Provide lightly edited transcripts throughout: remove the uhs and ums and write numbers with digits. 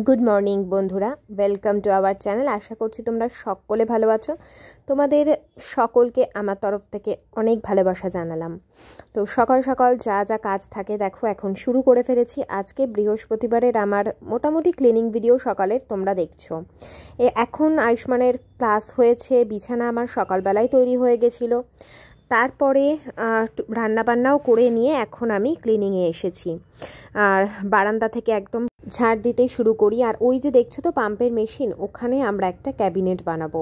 Good morning বন্ধুরা, welcome to our channel. আশা করছি তোমরা সকলে ভালো আছো। তোমাদের সকলকে আমার তরফ থেকে অনেক ভালোবাসা জানালাম। তো সকাল সকাল যা যা কাজ থাকে দেখো এখন শুরু করে ফেলেছি। আজকে বৃহস্পতিবারের আমার মোটামুটি ক্লিনিং ভিডিও সকালের তোমরা দেখছো। এখন আয়ুষ্মানের ক্লাস হয়েছে, বিছানা আমার সকালবেলায় তৈরি হয়ে গেছিলো। তারপরে রান্নাবান্নাও করে নিয়ে এখন আমি ক্লিনিংয়ে এসেছি। আর বারান্দা থেকে একদম ঝাড় দিতে শুরু করি। আর ওই যে দেখছো তো পাম্পের মেশিন, ওখানে আমরা একটা ক্যাবিনেট বানাবো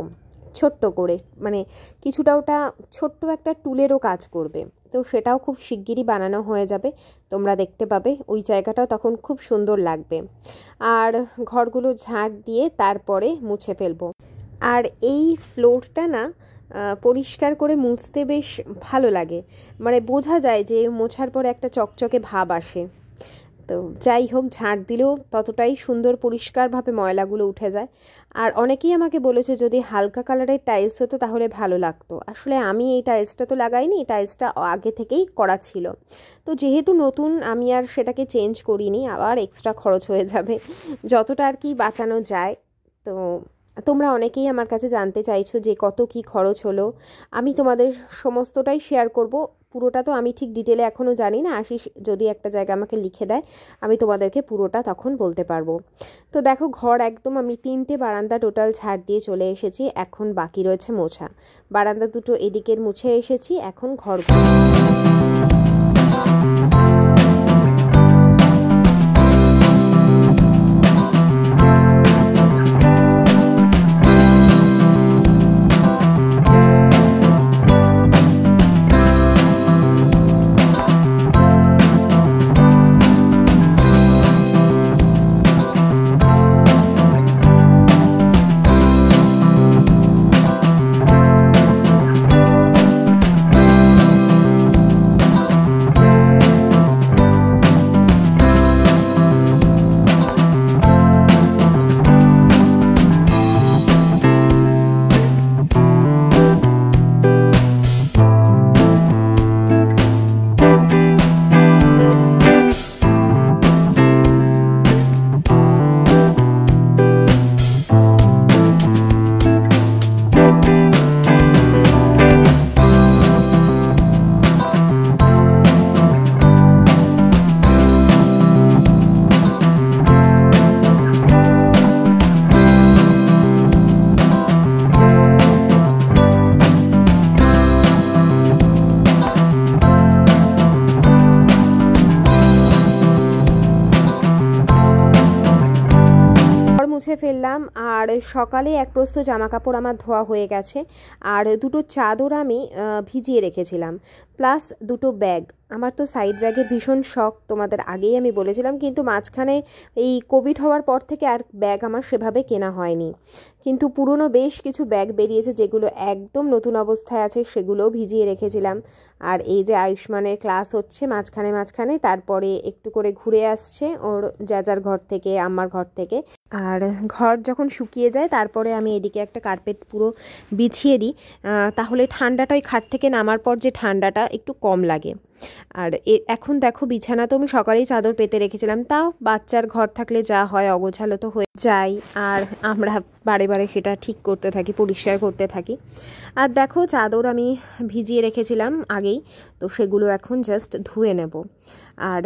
ছোট্ট করে, মানে কিছুটা ওটা ছোট্ট একটা টুলেরও কাজ করবে। তো সেটাও খুব শিগগিরই বানানো হয়ে যাবে, তোমরা দেখতে পাবে। ওই জায়গাটাও তখন খুব সুন্দর লাগবে। আর ঘরগুলো ঝাড় দিয়ে তারপরে মুছে ফেলবো। আর এই ফ্লোরটা না পরিষ্কার করে মুছতে বেশ ভালো লাগে, মানে বোঝা যায় যে মোছার পর একটা চকচকে ভাব আসে। তো যাই হোক, ঝাড় দিলেও ততটাই সুন্দর পরিষ্কারভাবে ময়লাগুলো উঠে যায়। আর অনেকেই আমাকে বলেছে যদি হালকা কালারের টাইলস হতো তাহলে ভালো লাগতো। আসলে আমি এই টাইলসটা তো লাগাইনি, টাইলসটা আগে থেকেই করা ছিল। তো যেহেতু নতুন, আমি আর সেটাকে চেঞ্জ করিনি, আবার এক্সট্রা খরচ হয়ে যাবে, যতটা আর কি বাঁচানো যায়। তো তোমরা অনেকেই আমার কাছে জানতে চাইছো যে কত কি খরচ হলো। আমি তোমাদের সমস্তটাই শেয়ার করব। পুরোটা তো আমি ঠিক ডিটেলে এখনও জানি না, আশিস যদি একটা জায়গা আমাকে লিখে দেয় আমি তোমাদেরকে পুরোটা তখন বলতে পারবো। তো দেখো ঘর একদম আমি 3টে বারান্দা টোটাল ঝাড় দিয়ে চলে এসেছি। এখন বাকি রয়েছে মোছা। বারান্দা দুটো এদিকের মুছে এসেছি, এখন ঘর মুছে ফেললাম। আর সকালে এক প্রস্ত জামা কাপড় আমার ধোয়া হয়ে গেছে। আর দুটো চাদর আমি ভিজিয়ে রেখেছিলাম, প্লাস দুটো ব্যাগ। আমার তো সাইড ব্যাগের ভীষণ শখ, তোমাদের আগেই আমি বলেছিলাম, কিন্তু মাঝখানে এই কোভিড হওয়ার পর থেকে আর ব্যাগ আমার সেভাবে কেনা হয়নি। কিন্তু পুরনো বেশ কিছু ব্যাগ বেরিয়েছে যেগুলো একদম নতুন অবস্থায় আছে, সেগুলোও ভিজিয়ে রেখেছিলাম। আর এই যে আয়ুষ্মানের ক্লাস হচ্ছে মাঝখানে মাঝখানে, তারপরে একটু করে ঘুরে আসছে ওর যার ঘর থেকে, আমার ঘর থেকে। আর ঘর যখন শুকিয়ে যায় তারপরে আমি এদিকে একটা কার্পেট পুরো বিছিয়ে দিই, তাহলে ঠান্ডাটা ওই খাট থেকে নামার পর যে ঠান্ডাটা একটু কম লাগে। আর এখন দেখো বিছানা তো আমি সকালেই চাদর পেতে রেখেছিলাম, তাও বাচ্চার ঘর থাকলে যা হয় অগোছালো তো হয়ে যায়, আর আমরা বারে বারে সেটা ঠিক করতে থাকি, পরিষ্কার করতে থাকি। আর দেখো চাদর আমি ভিজিয়ে রেখেছিলাম আগেই, তো সেগুলো এখন জাস্ট ধুয়ে নেব। আর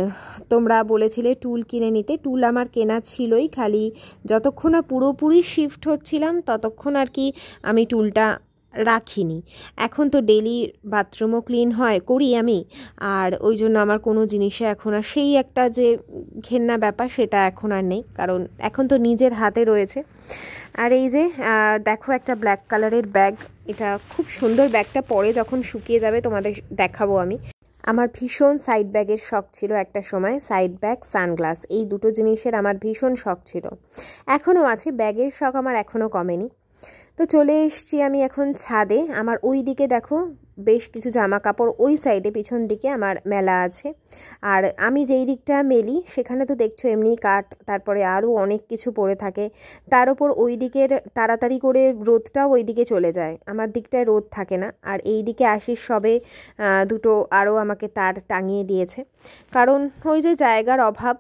তোমরা বলেছিলে টুল কিনে নিতে, টুল আমার কেনা ছিলই, খালি যতক্ষণ না পুরোপুরি শিফট হচ্ছিলাম ততক্ষণ আর কি আমি টুলটা রাখিনি। এখন তো ডেলি বাথরুমও ক্লিন করি আমি, আর ওই জন্য আমার কোনো জিনিসে এখন আর সেই একটা যে ঘেন্না ব্যাপার সেটা এখন আর নেই, কারণ এখন তো নিজের হাতে রয়েছে। আর এই যে দেখো একটা ব্ল্যাক কালারের ব্যাগ, এটা খুব সুন্দর ব্যাগটা, পরে যখন শুকিয়ে যাবে তোমাদের দেখাবো আমি। আমার ভীষণ সাইড ব্যাগের শখ ছিল একটা সময়, সাইড ব্যাগ, সানগ্লাস, এই দুটো জিনিসের আমার ভীষণ শখ ছিল, এখনও আছে। ব্যাগের শখ আমার এখনও কমেনি। তো চলে এসছি আমি এখন ছাদে। আমার ওই দিকে দেখো বেশ কিছু জামা কাপড় ওই সাইডে পিছন দিকে আমার মেলা আছে। আর আমি যেই দিকটা মেলি সেখানে তো দেখছো এমনি কাঠ, তারপরে আরও অনেক কিছু পড়ে থাকে। তার উপর ওই দিকের তাড়াতাড়ি করে রোদটাও ওই দিকে চলে যায়, আমার দিকটায় রোদ থাকে না। আর এই দিকে আসিস সবে দুটো আরও আমাকে তার টাঙিয়ে দিয়েছে, কারণ ওই যে জায়গার অভাব,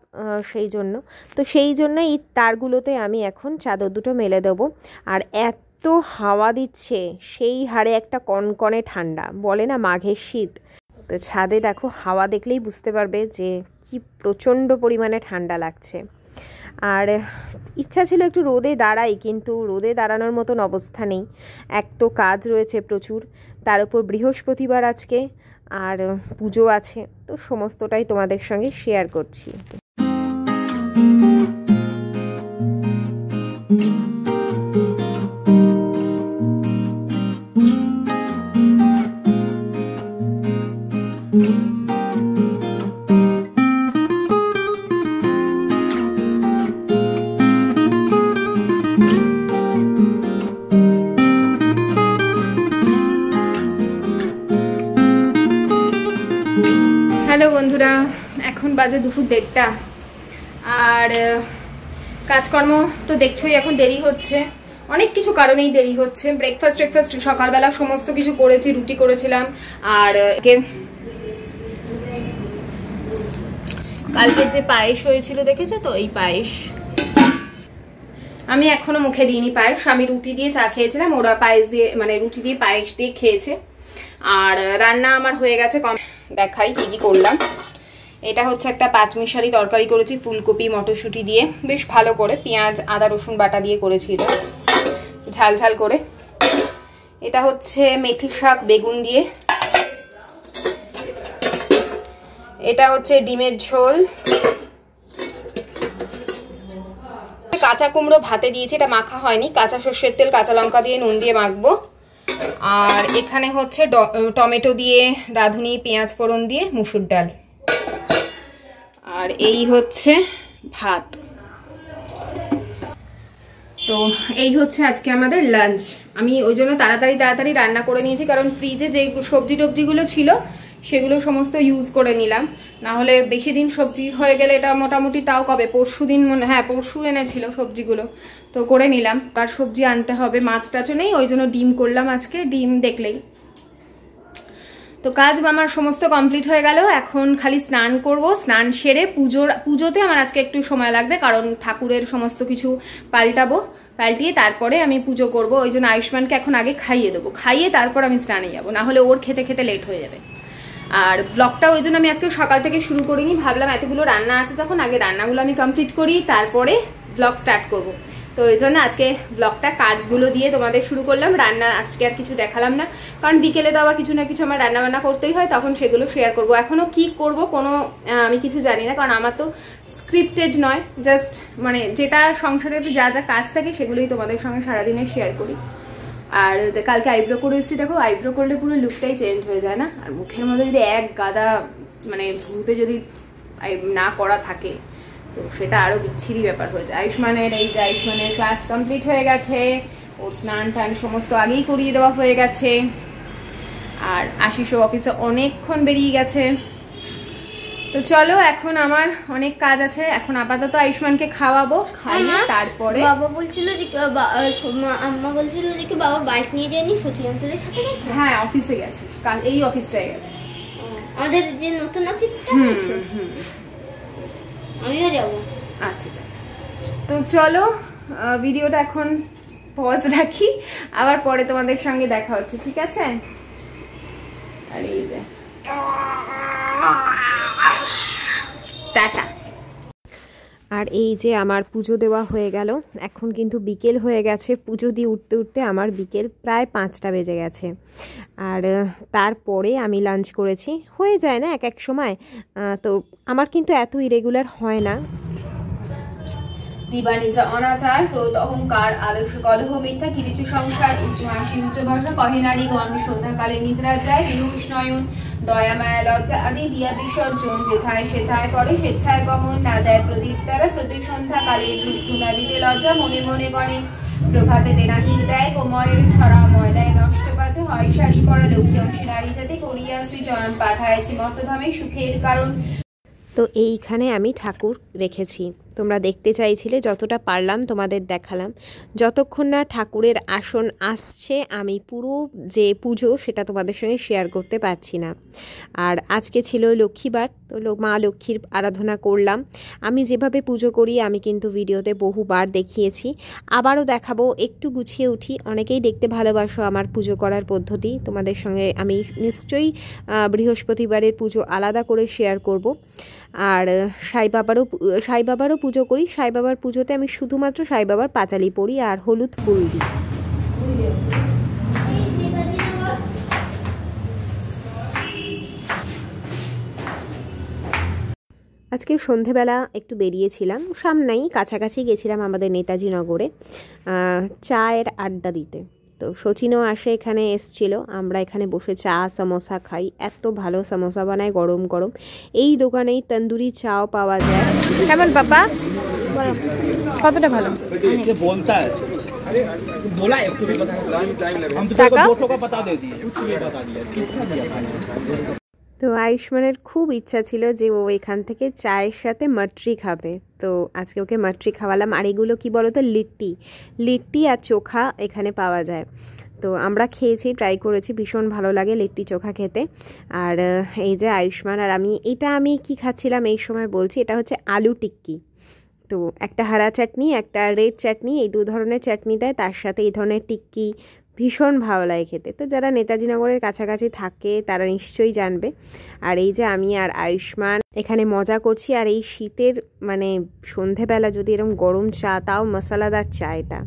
সেই জন্য। তো সেই জন্য এই তারগুলোতে আমি এখন চাদর দুটো মেলে দেবো। আর এত হাওয়া দিচ্ছে, সেই হারে একটা কনকনে ঠান্ডা, বলে না মাঘের শীত। তো ছাদে দেখো, হাওয়া দেখলেই বুঝতে পারবে যে কি প্রচণ্ড পরিমাণে ঠান্ডা লাগছে। আর ইচ্ছা ছিল একটু রোদে দাঁড়াই, কিন্তু রোদে দাঁড়ানোর মতন অবস্থা নেই। এক তো কাজ রয়েছে প্রচুর, তার উপর বৃহস্পতিবার আজকে, আর পুজো আছে, তো সমস্তটাই তোমাদের সঙ্গে শেয়ার করছি। হ্যালো বন্ধুরা, এখন বাজে দুপুর 1:30, আর কাজকর্ম তো দেখছোই এখন দেরি হচ্ছে, অনেক কিছু কারণেই দেরি হচ্ছে। ব্রেকফাস্ট সকালবেলা সমস্ত কিছু করেছি, রুটি করেছিলাম। আর কালকে যে পায়েস হয়েছিল দেখেছো তো, এই পায়েস আমি এখনো মুখে দিইনি। পায়েস আমি রুটি দিয়ে চা খেয়েছিলাম, ওরা পায়েস দিয়ে মানে রুটি দিয়ে পায়েস দিয়ে খেয়েছে। আর রান্না আমার হয়ে গেছে, দেখাই কি কি করলাম। এটা হচ্ছে একটা পাঁচমিশালি তরকারি করেছি, ফুলকপি মটরশুঁটি দিয়ে, বেশ ভালো করে পেঁয়াজ আদা রসুন বাটা দিয়ে করেছিল, ঝাল ঝাল করে। এটা হচ্ছে মেথি শাক বেগুন দিয়ে। এটা হচ্ছে ডিমের ঝোল। কাঁচা কুমড়ো ভাতে দিয়েছি, এটা মাখা হয়নি, কাঁচা সর্ষের তেল কাঁচা লঙ্কা দিয়ে নুন দিয়ে মাখবো। আর এখানে হচ্ছে টমেটো দিয়ে রাঁধুনি পেঁয়াজ ফোড়ন দিয়ে মুসুর ডাল। আর এই হচ্ছে ভাত। তো এই হচ্ছে আজকে আমাদের লাঞ্চ। আমি ওই জন্য তাড়াতাড়ি রান্না করে নিয়েছি, কারণ ফ্রিজে যে সবজি টবজিগুলো ছিল সেগুলো সমস্ত ইউজ করে নিলাম, না হলে বেশি দিন সবজি হয়ে গেলে এটা মোটামুটি তাও কবে পরশু দিন পরশু এনেছিল সবজিগুলো, তো করে নিলাম। আর সবজি আনতে হবে, মাছ টাছও নেই, ওই জন্য ডিম করলাম আজকে, ডিম দেখলেই। তো কাজ আমার সমস্ত কমপ্লিট হয়ে গেল, এখন খালি স্নান করব। স্নান সেরে পুজোতে আমার আজকে একটু সময় লাগবে, কারণ ঠাকুরের সমস্ত কিছু পাল্টিয়ে তারপরে আমি পুজো করব। ওই জন্য আয়ুষ্মানকে এখন আগে খাইয়ে দেবো, খাইয়ে তারপর আমি স্নানে যাব, না হলে ওর খেতে খেতে লেট হয়ে যাবে। আর ব্লগটা ওই জন্য আমি আজকে সকাল থেকে শুরু করিনি, ভাবলাম এতগুলো রান্না আছে যখন, আগে রান্নাগুলো আমি কমপ্লিট করি, তারপরে ব্লগ স্টার্ট করব। তো এই জন্য আজকে ব্লগটা কাজগুলো দিয়ে তোমাদের শুরু করলাম। রান্না আজকে আর কিছু দেখালাম না, কারণ বিকেলে তো আবার কিছু না কিছু আমার রান্না বান্না করতেই হয়, তখন সেগুলো শেয়ার করব। এখনও কি করব আমি কিছু জানি না, কারণ আমার তো স্ক্রিপ্টেড নয়, জাস্ট মানে যেটা সংসারের যা যা কাজ থাকে সেগুলোই তোমাদের সঙ্গে সারাদিনে শেয়ার করি। আর কালকে আইব্রো করে এসেছি, দেখো আইব্রো করলে পুরো লুকটাই চেঞ্জ হয়ে যায় না? আর মুখের মধ্যে যদি এক গাদা মানে ভূতে যদি না করা থাকে, তো সেটা আরও বিচ্ছিরি ব্যাপার হয়ে যায়। আয়ুষ্মানের ক্লাস কমপ্লিট হয়ে গেছে, ওর স্নান টান সমস্ত আগেই করিয়ে দেওয়া হয়ে গেছে। আর আশিসও অফিসে অনেকক্ষণ বেরিয়ে গেছে। তো চলো, এখন আমার অনেক কাজ আছে, এখন আপাতত আয়ুষ্মানকে খাওয়াবো, খাইয়ে তারপরে বাবা বলছিল যে আম্মা বলছিল যে কি বাবা বাইক নিয়ে যায়নি, সচিন আঙ্কেলের সাথে গেছে। হ্যাঁ, অফিসে গেছে, কাল এই অফিসটায় গেছে, আমাদের যে নতুন অফিসটা আছে, আমিও যাবো। আচ্ছা, তো চলো ভিডিওটা এখন পজ রাখি, আবার পরে তোমাদের সঙ্গে দেখা হচ্ছে, ঠিক আছে? আর এই যে টাটা। আর এই যে আমার পুজো দেওয়া হয়ে গেল, এখন কিন্তু বিকেল হয়ে গেছে, পুজো দিয়ে উঠতে উঠতে আমার বিকেল প্রায় 5টা বেজে গেছে। আর তারপরে আমি লাঞ্চ করেছি, হয়ে যায় না এক সময়, তো আমার কিন্তু এত ইরেগুলার হয় না। দিবানিদ্রা অনাচার ক্রোধ অহংকার আদর্শ কলহ মিথ্যা কিরিচু সংসার উচ্চ হাসি উচ্চ ভাষা কহে নারীগণ সন্ধ্যাকালে নিদ্রা যায় বিহুষ নয়ন দয়া মায়া লজ্জা আদি দিয়া বিসর্জন যেথায় সেথায় করে স্বেচ্ছায় গমন না দেয় প্রদীপ তারা প্রতি সন্ধ্যাকালে ধূপ ধুনা দিতে লজ্জা মনে মনে গণে প্রভাতে তেনাহির দেয় কোময়ের ছড়া ময়লায় নষ্ট বাজে হয় শাড়ি পরা লক্ষ্মী অংশী নারী জাতি করিয়া শ্রীচরণ পাঠায়ছি মতধামে সুখের কারণ। তো এইখানে আমি ঠাকুর রেখেছি, তোমরা দেখতে চাইছিলে, যতটা পারলাম তোমাদের দেখালাম। যতক্ষণ না ঠাকুরের আসন আসছে আমি পুরো যে পুজো সেটা তোমাদের সঙ্গে শেয়ার করতে পারছি না। আর আজকে ছিল লক্ষ্মীবার, তো মা লক্ষ্মীর আরাধনা করলাম। আমি যেভাবে পুজো করি আমি কিন্তু ভিডিওতে বহুবার দেখিয়েছি, আবারও দেখাবো। একটু গুছিয়ে উঠি, অনেকেই দেখতে ভালোবাসো আমার পুজো করার পদ্ধতি। তোমাদের সঙ্গে আমি নিশ্চয়ই বৃহস্পতিবারের পুজো আলাদা করে শেয়ার করব। আর সাই বাবারও পুজো করি। সাই বাবার পুজোতে আমি শুধুমাত্র সাই বাবার পাঁচালি পরি আর হলুদ ফুল দিই। আজকে সন্ধেবেলা একটু বেরিয়েছিলাম, সামনেই কাছাকাছি গেছিলাম আমাদের নেতাজি নগরে চায়ের আড্ডা দিতে। তো সচিনও আসে, এখানে এসছিল, আমরা এখানে বসে চা সমোসা খাই। এত ভালো সমোসা বানায় গরম গরম। এই দোকানেই তন্দুরি চাও পাওয়া যায়। কেমন পাপা? কতটা ভালো? তো আয়ুষ্মানের খুব ইচ্ছা ছিল যে ও এখান থেকে চায়ের সাথে মাট্রি খাবে, তো আজকে ওকে মাট্রি খাওয়ালাম। আর এগুলো কী বলো তো, লিট্টি আর চোখা এখানে পাওয়া যায়। তো আমরা খেয়েছি, ট্রাই করেছি, ভীষণ ভালো লাগে লিট্টি চোখা খেতে। আর এই যে আয়ুষ্মান আর আমি কি খাচ্ছিলাম এই সময় বলছি, এটা হচ্ছে আলু টিক্কি। তো একটা হারা চাটনি, একটা রেড চাটনি, এই দু ধরনের চাটনি দেয়, তার সাথে এই ধরনের টিক্কি ভীষণ ভালো লাগে খেতে। তো যারা নেতাজি নগরের কাছাকাছি থাকে তারা নিশ্চয়ই জানবে। আর এই যে আমি আর আয়ুষ্মান এখানে মজা করছি। আর এই শীতের মানে সন্ধেবেলা যদি এরকম গরম চা, তাও মশলাদার চা, এটা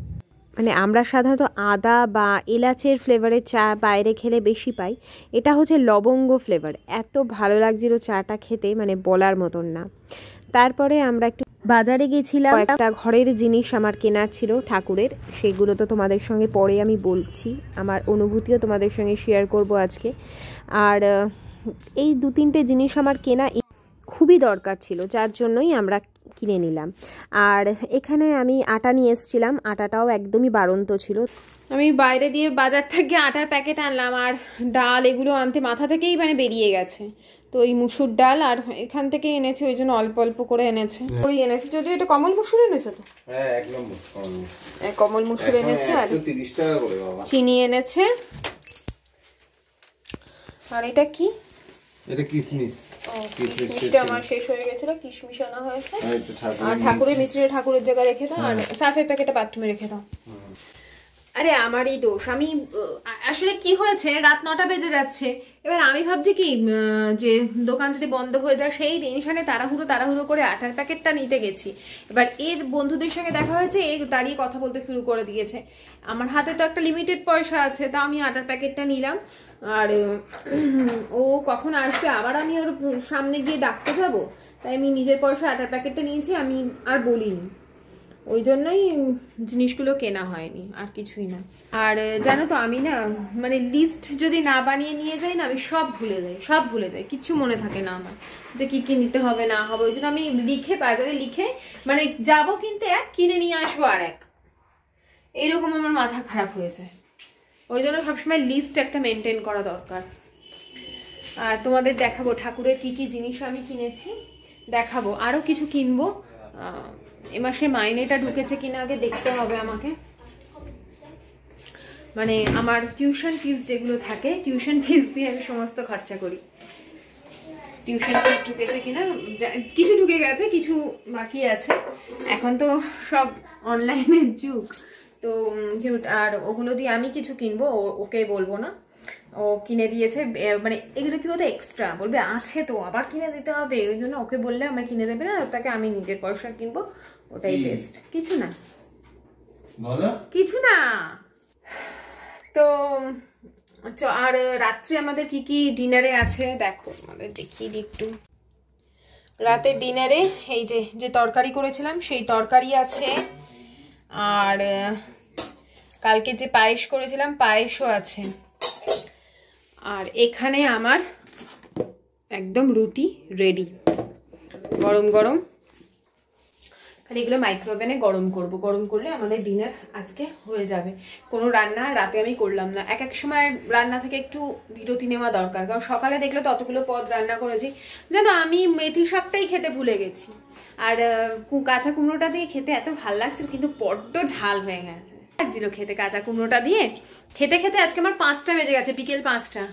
মানে আমরা সাধারণত আদা বা এলাচের ফ্লেভারের চা বাইরে খেলে বেশি পাই, এটা হচ্ছে লবঙ্গ ফ্লেভার। এত ভালো লাগছিল চাটা খেতে, মানে বলার মতন না। তারপরে আমরা একটু বাজারে গেছিলাম, একটা ঘরের জিনিস আমার কেনার ছিল ঠাকুরের, সেগুলো তো তোমাদের সঙ্গে পরে আমি বলছি, আমার অনুভূতিও তোমাদের সঙ্গে শেয়ার করব আজকে। আর এই 2-3টে জিনিস আমার কেনা খুবই দরকার ছিল, যার জন্যই আমরা কিনে নিলাম। আর এখানে আমি আটা নিয়ে এসেছিলাম, আটাটাও একদমই বাড়ন্ত ছিল। আমি বাইরে দিয়ে বাজার থেকে আটার প্যাকেট আনলাম, আর ডাল এগুলো আনতে মাথা থেকেই মানে বেরিয়ে গেছে। তো এই মুসুর ডাল আর এখান থেকে এনেছে, ওই জন্য অল্প অল্প করে এনেছে। ওই এনেছে, যদিও এটা কমল মুসুর এনেছে, তো হ্যাঁ এক নম্বর কমল মুসুর এনেছে। আর 30 টাকা করে বাবা চিনি এনেছে। আর এটা কি? এটা কিশমিশ। কিশমিশটা আমার শেষ হয়ে গেছিল, কিশমিশ আনা হয়েছে। আর ঠাকুরের মিষ্টিটা ঠাকুরের জায়গায় রেখে দাও, আর সার্ফের প্যাকেটটা বাথরুমে রেখে দাও। আরে আমারই দোষ, আমি আসলে কি হয়েছে, রাত 9টা বেজে যাচ্ছে। এবার আমি ভাবছি কি যে দোকান যদি বন্ধ হয়ে যায়, সেই টেনশনে তাড়াহুড়ো করে আটার প্যাকেটটা নিতে গেছি। এবার এর বন্ধুদের সঙ্গে দেখা হয়েছে, এ দাঁড়িয়ে কথা বলতে শুরু করে দিয়েছে। আমার হাতে তো একটা লিমিটেড পয়সা আছে, তা আমি আটার প্যাকেটটা নিলাম। আর ও কখন আসবে, আবার আমি ওর সামনে গিয়ে ডাকতে যাব, তাই আমি নিজের পয়সা আটার প্যাকেটটা নিয়েছি, আমি আর বলিনি। ওই জন্যই জিনিসগুলো কেনা হয়নি, আর কিছুই না। আর জানো তো আমি না মানে লিস্ট যদি না বানিয়ে নিয়ে যাই না, আমি সব ভুলে যাই, কিচ্ছু মনে থাকে না আমার যে কি কি নিতে হবে না হবে। ওই জন্য আমি বাজারে লিখে মানে যাবো কিনতে এক, কিনে নিয়ে আসবো আর এক, এইরকম আমার মাথা খারাপ হয়ে যায়। ওই জন্য সবসময় লিস্ট একটা মেনটেন করা দরকার। আর তোমাদের দেখাবো ঠাকুরের কি কি জিনিস আমি কিনেছি, দেখাবো। আরও কিছু কিনবো, এ মাসে মাইনেটা ঢুকেছে কিনা আগে দেখতে হবে আমাকে। মানে আমার টিউশন ফিস যেগুলো থাকে, টিউশন ফিস দিয়ে আমি সমস্ত খরচা করি। টিউশন ফিস ঢুকেছে কিনা, কিছু ঢুকে গেছে, কিছু বাকি আছে। এখন তো সব অনলাইনের যুগ, তো আর ওগুলো দিয়ে আমি কিছু কিনবো, ওকে বলবো না, ও কিনে দিয়েছে। মানে এগুলো কি বলতো এক্সট্রা, বলবে আছে তো আবার কিনে দিতে হবে, ওই জন্য ওকে বললে আমায় কিনে দেবে না, তাকে আমি নিজের পয়সা কিনবো, ওটাই বেস্ট। কিছু না। তো আর রাত্রে আমাদের কি কি ডিনারে আছে দেখো, আমাদের দেখিয়ে দিই একটু। রাতের ডিনারে এই যে তরকারি করেছিলাম সেই তরকারি আছে, আর কালকে যে পায়েস করেছিলাম পায়েসও আছে। আর এখানে আমার একদম রুটি রেডি, গরম গরম। আর এগুলো মাইক্রোওভেনে গরম করব, গরম করলে আমাদের ডিনার আজকে হয়ে যাবে। কোনো রান্না রাতে আমি করলাম না, এক এক সময় রান্না থেকে একটু বিরতি নেওয়া দরকার, কারণ সকালে দেখলে তো অতগুলো পদ রান্না করেছি, যেন আমি মেথি শাকটাই খেতে ভুলে গেছি। আর কাঁচা কুমড়োটা দিয়ে খেতে এত ভালো লাগছিল, কিন্তু বড্ড ঝাল হয়ে গেছে লাগছিল খেতে। কাঁচা কুমড়োটা দিয়ে খেতে খেতে আজকে আমার 5টা বেজে গেছে, বিকেল 5টা।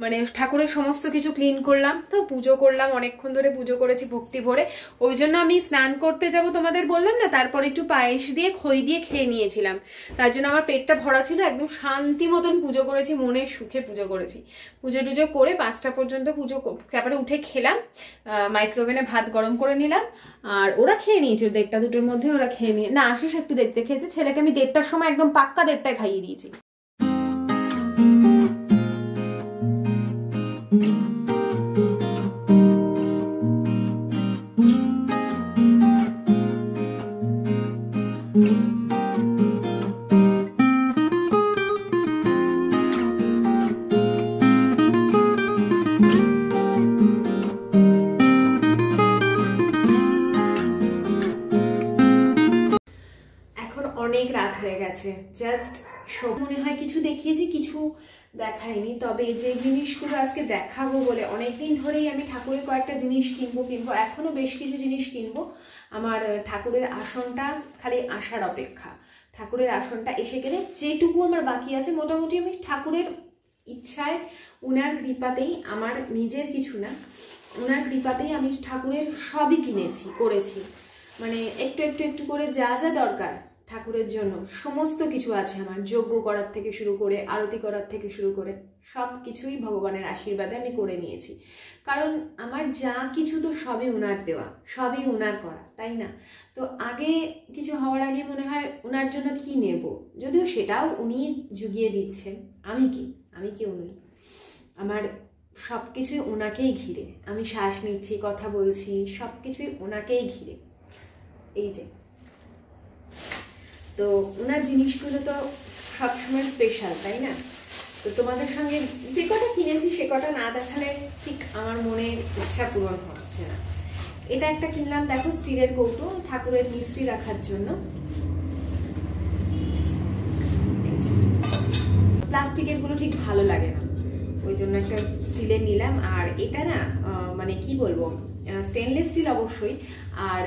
মানে ঠাকুরের সমস্ত কিছু ক্লিন করলাম, তো পুজো করলাম, অনেকক্ষণ ধরে পুজো করেছি ভক্তি ভরে। ওই জন্য আমি স্নান করতে যাব তোমাদের বললাম না, তারপর একটু পায়েস দিয়ে খই দিয়ে খেয়ে নিয়েছিলাম, তার জন্য আমার পেটটা ভরা ছিল। একদম শান্তি মতন পুজো করেছি, মনের সুখে পুজো করেছি। পুজো টুজো করে 5টা পর্যন্ত পুজো, তারপরে উঠে খেলাম, মাইক্রোওভেনে ভাত গরম করে নিলাম। আর ওরা খেয়ে নিয়েছিল 1টা 2টোর মধ্যে, ওরা খেয়ে নিয়ে না, আশিস একটু দেখতে খেয়েছে, ছেলেকে আমি 1টার সময় একদম পাক্কা 1টায় খাইয়ে দিয়েছি। অনেক রাত হয়ে গেছে, জাস্ট সব মনে হয় কিছু দেখিয়েছি, কিছু দেখাইনি। তবে যে জিনিসগুলো আজকে দেখাবো বলে অনেকদিন ধরেই আমি ঠাকুরের কয়েকটা জিনিস কিনবো, এখনো বেশ কিছু জিনিস কিনবো। আমার ঠাকুরের আসনটা খালি আসার অপেক্ষা। ঠাকুরের আসনটা এসে গেলে যেটুকু আমার বাকি আছে, মোটামুটি আমি ঠাকুরের ইচ্ছায়, উনার কৃপাতেই, আমার নিজের কিছু না, উনার কৃপাতেই আমি ঠাকুরের সবই কিনেছি, করেছি। মানে একটু একটু একটু করে যা যা দরকার ঠাকুরের জন্য সমস্ত কিছু আছে আমার, যজ্ঞ করার থেকে শুরু করে, আরতি করার থেকে শুরু করে সব কিছুই ভগবানের আশীর্বাদে আমি করে নিয়েছি। কারণ আমার যা কিছু তো সবই উনার দেওয়া, সবই উনার করা, তাই না? তো আগে কিছু হওয়ার আগে মনে হয় উনার জন্য কি নেব, যদিও সেটাও উনি জুগিয়ে দিচ্ছেন। আমি কি উনি, আমার সব কিছুই ওনাকেই ঘিরে, আমি শ্বাস নিচ্ছি, কথা বলছি, সব কিছুই ওনাকেই ঘিরে। এই যে তো ওনার জিনিসগুলো তো সবসময় স্পেশাল, তাই না? তো তোমাদের সঙ্গে যে কটা কিনেছি সে কটা না দেখালে ঠিক আমার মনের ইচ্ছা পূরণ হচ্ছে না। এটা একটা কিনলাম, দেখো, স্টিলের কৌটো, ঠাকুরের মিষ্টি রাখার জন্য। প্লাস্টিকের গুলো ঠিক ভালো লাগে না, ওই জন্য একটা স্টিলের নিলাম। আর এটা না মানে কি বলবো, স্টেনলেস স্টিল অবশ্যই। আর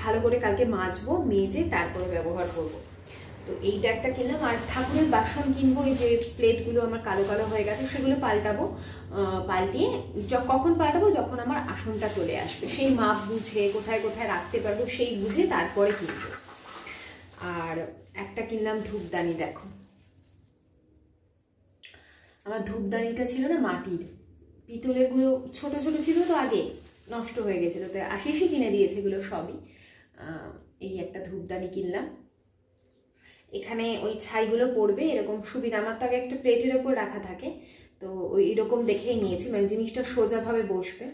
ভালো করে কালকে মাজবো, মেজে তারপরে ব্যবহার করব। তো এইটা একটা কিনলাম। আর ঠাকুরের বাসন কিনবো, এই যে প্লেটগুলো আমার কালো কালো হয়ে গেছে, সেগুলো পাল্টাবো। পাল্টিয়ে কখন পাল্টাবো, যখন আমার আসনটা চলে আসবে, সেই মাপ বুঝে কোথায় কোথায় রাখতে পারবো সেই বুঝে তারপরে কিনবো। আর একটা কিনলাম ধূপদানি, দেখো, আমার ধূপদানিটা ছিল না মাটির, পিতলের গুলো ছোট ছোট ছিল তো, আগে নষ্ট হয়ে গেছিলো, তো আশিসই কিনে দিয়েছে এগুলো সবই। এই একটা ধূপদানি কিনলাম, এখানে ওই ছাইগুলো পড়বে এরকম সুবিধা। আমার তো আগে একটা প্লেটের ওপর রাখা থাকে, তো ওই এরকম দেখেই নিয়েছি, মানে জিনিসটা সোজাভাবে বসবে।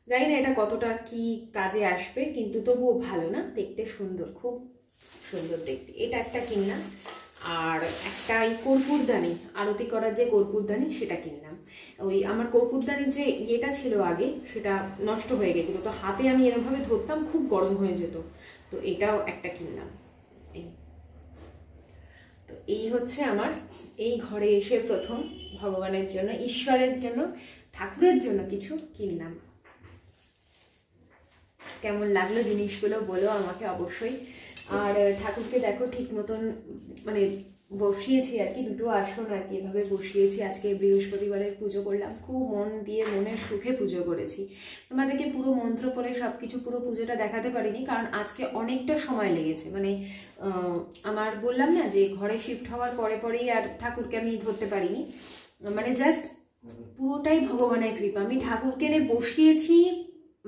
জানি না এটা কতটা কি কাজে আসবে, কিন্তু তবুও ভালো, না দেখতে সুন্দর, খুব সুন্দর দেখতে। এটা একটা কিনলাম। আর একটা এই কর্পূরদানি, আরতি করার যে কর্পূরদানি, সেটা কিনলাম। ওই আমার কর্পূরদানির যে ইয়েটা ছিল আগে, সেটা নষ্ট হয়ে গেছিলো, তো হাতে আমি এরকমভাবে ধরতাম, খুব গরম হয়ে যেত, তো এটাও একটা কিনলাম। তো এই হচ্ছে আমার এই ঘরে এসে প্রথম ভগবানের জন্য, ঈশ্বরের জন্য, ঠাকুরের জন্য কিছু কিনলাম। কেমন লাগলো জিনিসগুলো বলো আমাকে অবশ্যই। আর ঠাকুরকে দেখো ঠিক মতন মানে বসিয়েছি আর কি, দুটো আসন আর কি এভাবে বসিয়েছি। আজকে বৃহস্পতিবারের পুজো করলাম, খুব মন দিয়ে মনের সুখে পুজো করেছি। তোমাদেরকে পুরো মন্ত্র পড়ে সবকিছু পুরো পুজোটা দেখাতে পারিনি, কারণ আজকে অনেকটা সময় লেগেছে। মানে আমার বললাম না যে ঘরে শিফট হওয়ার পরে পরেই আর ঠাকুরকে আমি ধরতে পারিনি, মানে জাস্ট পুরোটাই ভগবানের কৃপা। আমি ঠাকুরকে এনে বসিয়েছি,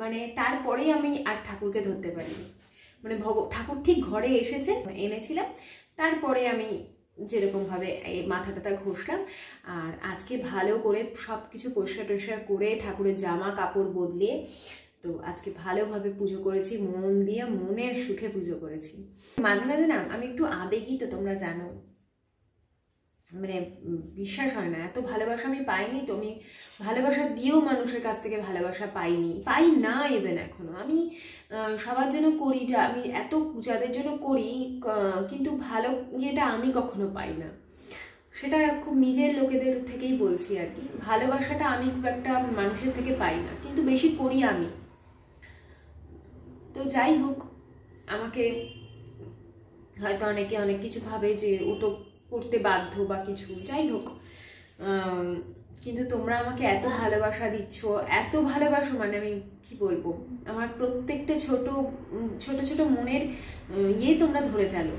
মানে তারপরেই আমি আর ঠাকুরকে ধরতে পারিনি। মানে ঠাকুর ঠিক ঘরে এসেছে, এনেছিলাম, তারপরে আমি যেরকম ভাবে মাথাটা ঘষলাম। আর আজকে ভালো করে সবকিছু পরিষ্কার টরিষ্কার করে ঠাকুরের জামা কাপড় বদলিয়ে, তো আজকে ভালোভাবে পুজো করেছি, মন দিয়ে মনের সুখে পুজো করেছি। মাঝে মাঝে না আমি একটু আবেগী, তো তোমরা জানো, মানে বিশ্বাস হয় না, এত ভালোবাসা আমি পাইনি। তো আমি ভালোবাসা দিয়েও মানুষের কাছ থেকে ভালোবাসা পাই না ইভেন এখনো। আমি সবার জন্য করি, যা আমি এত যাদের জন্য করি, কিন্তু ভালো ইয়েটা আমি কখনো পাই না। সেটা খুব নিজের লোকেদের থেকেই বলছি আর কি। ভালোবাসাটা আমি খুব একটা মানুষের থেকে পাই না, কিন্তু বেশি করি আমি। তো যাই হোক, আমাকে হয়তো অনেকে অনেক কিছু ভাবে যে ও তো করতে বাধ্য বা কিছু, যাই হোক, কিন্তু তোমরা আমাকে এত ভালোবাসা দিচ্ছ, এত ভালোবাসো, মানে আমি কি বলবো, আমার প্রত্যেকটা ছোট ছোট ছোট মনের তোমরা ধরে ফেলো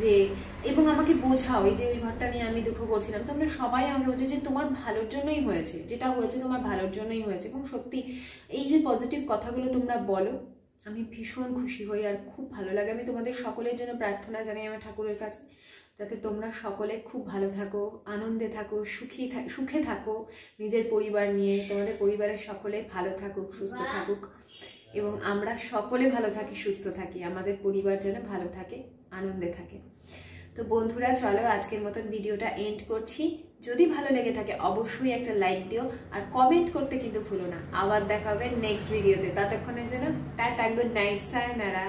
যে, এবং আমাকে বোঝাও। এই যে ওই ঘরটা নিয়ে আমি দুঃখ করছিলাম, তোমরা সবাই আমাকে বলছে যে তোমার ভালোর জন্যই হয়েছে, যেটা হয়েছে তোমার ভালোর জন্যই হয়েছে। এবং সত্যি এই যে পজিটিভ কথাগুলো তোমরা বলো, আমি ভীষণ খুশি হই আর খুব ভালো লাগে। আমি তোমাদের সকলের জন্য প্রার্থনা জানাই আমার ঠাকুরের কাছে, যাতে তোমরা সকলে খুব ভালো থাকো, আনন্দে থাকো, সুখে থাকো নিজের পরিবার নিয়ে। তোমাদের পরিবারের সকলে ভালো থাকুক, সুস্থ থাকুক, এবং আমরা সকলে ভালো থাকি, সুস্থ থাকি, আমাদের পরিবার যেন ভালো থাকে, আনন্দে থাকে। তো বন্ধুরা, চলো আজকের মতন ভিডিওটা এন্ড করছি। যদি ভালো লেগে থাকে অবশ্যই একটা লাইক দিও, আর কমেন্ট করতে কিন্তু ভুলো না। আবার দেখা হবে নেক্সট ভিডিওতে। ততক্ষণের জন্য টাটা, গুড নাইট, সায়োনারা।